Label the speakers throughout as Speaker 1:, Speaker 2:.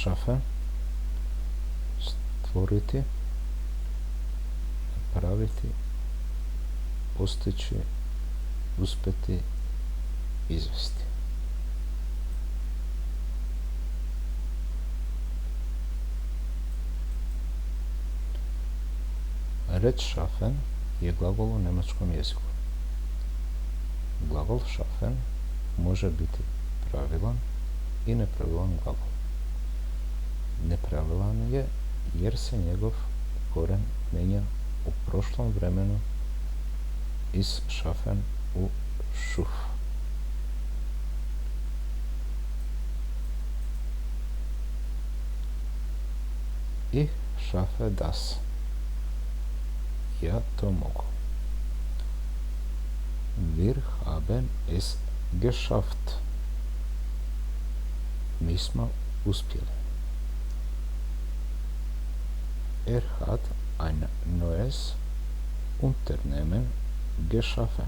Speaker 1: schaffen, stvoriti, napraviti, postići, uspjeti, izvesti. Rechtschaffen je glagol u njemačkom jeziku. Glagol schaffen može biti pravilan i nepravilan glagol. Nepravilan je jer se njegov koren mijenja u prošlom vremenu iz schaffen u schuf. Ich schaffe das. Ja to mogu. Wir haben es geschafft. Mi smo uspjeli. Er hat ein neues Unternehmen geschaffen.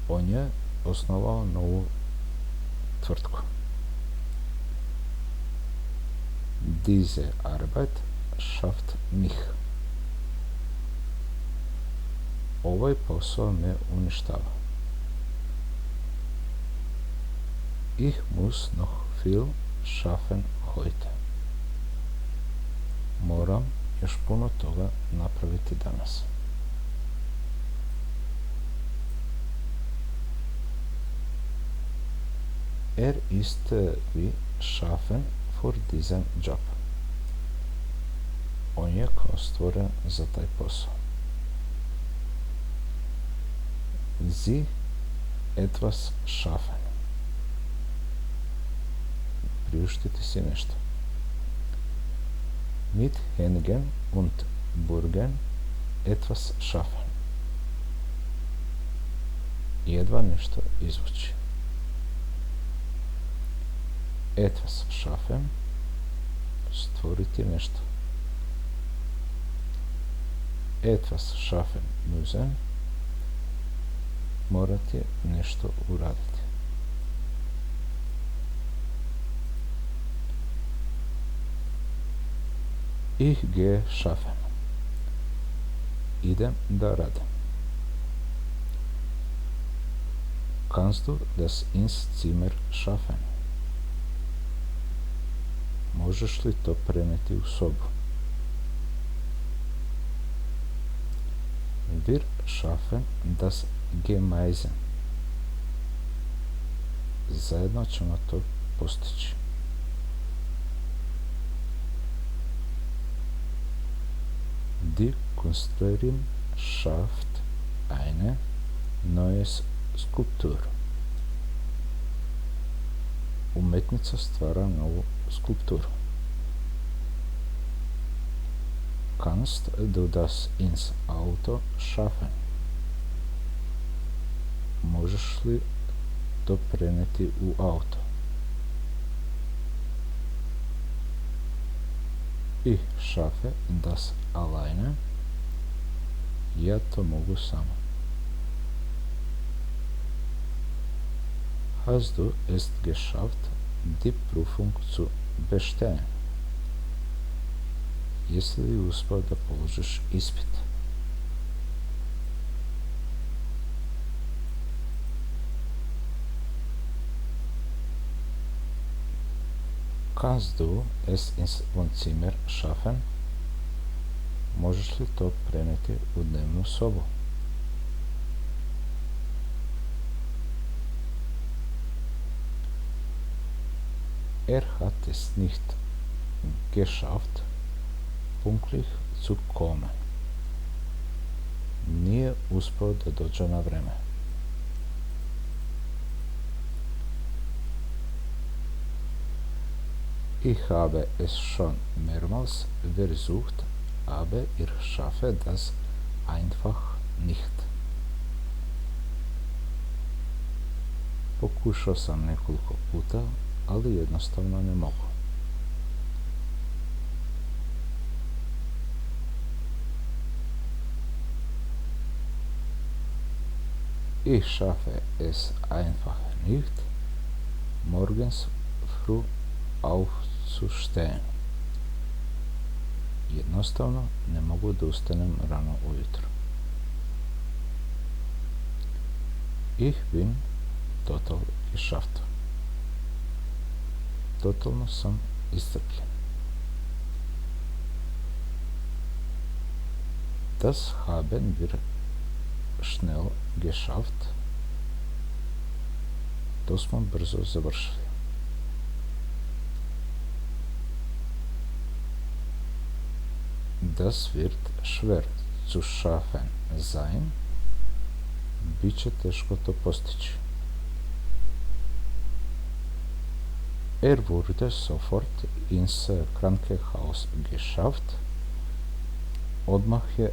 Speaker 1: On je osnovao novu tvrtku. Diese Arbeit schafft mich. Ovaj posao me uništava. Ich muss noch viel schaffen heute. Moram još puno toga napraviti danas. Er ist wie schaffen für diesen Job. On je kao stvoren za taj posao. Sie etwas schaffen. Priuštiti si nešto. Mit Händen und Burgen etwas schaffen. Jedva nešto izvući. Etwas schaffen. Stvoriti nešto. Etwas schaffen müssen. Morati nešto uraditi. Ich gehe schaffen. Idem da radim. Kannst du das ins Zimmer schaffen? Možeš li to preneti u sobu? Wir schaffen das gemeinsam. Zajedno ćemo to postići. Die Künstlerin schafft eine neue Skulptur. Umetnica stvara novu skulpturu. Kannst du das ins Auto schaffen? Možeš li to preneti u auto? Ich schaffe das alleine. Ja to mogu sama. Hast du es geschafft, die Prüfung zu bestehen? Jesi li uspio da položiš ispit? Kannst du es ins Wohnzimmer schaffen? Možeš li to preneti u dnevnu sobu? Er hat es nicht geschafft, pünktlich zu kommen. Nije uspio da dođe na vreme. Ich habe es schon mehrmals versucht, aber ich schaffe das einfach nicht. Pokušao sam nekoliko puta, ali jednostavno ne mogu. Ich schaffe es einfach nicht, morgens früh aufzustehen. Jednostavno ne mogu da ustanem rano ujutro. Ich bin total geschafft. Totalno sam iscrpljen. Das haben wir schnell geschafft. To smo brzo završili. Das wird schwer zu schaffen sein. Biće teško to postići. Er wurde sofort ins Krankenhaus geschafft. Odmah je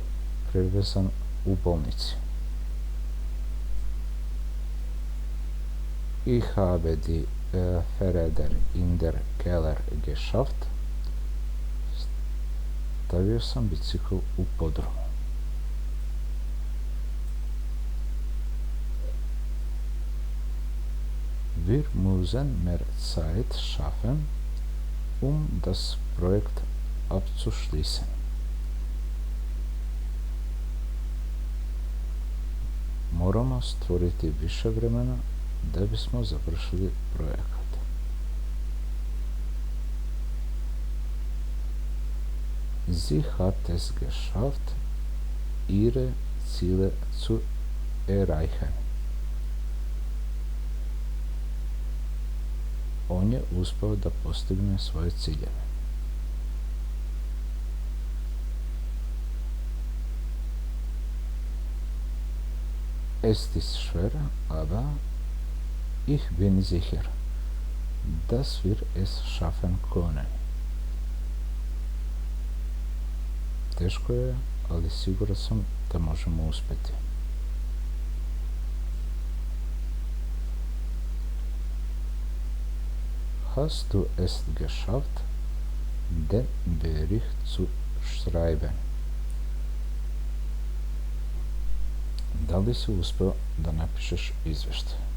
Speaker 1: prevezan u bolnici. Ich habe die Fahrräder in der Keller geschafft. Stavio sam bicikl u podrumu. Wir müssen mehr Zeit schaffen, das Projekt abzuschließen. Moramo stvoriti više vremena da bismo završili projekat. Sie hat es geschafft, ihre Ziele zu erreichen. On je uspeo da postigne svoje ciljeve. Es ist schwer, aber ich bin sicher, dass wir es schaffen können. Teško je, ali siguran sam da možemo uspjeti. Hast du es geschafft, den Bericht zu schreiben? Da li si uspeo da napišeš izvještaj?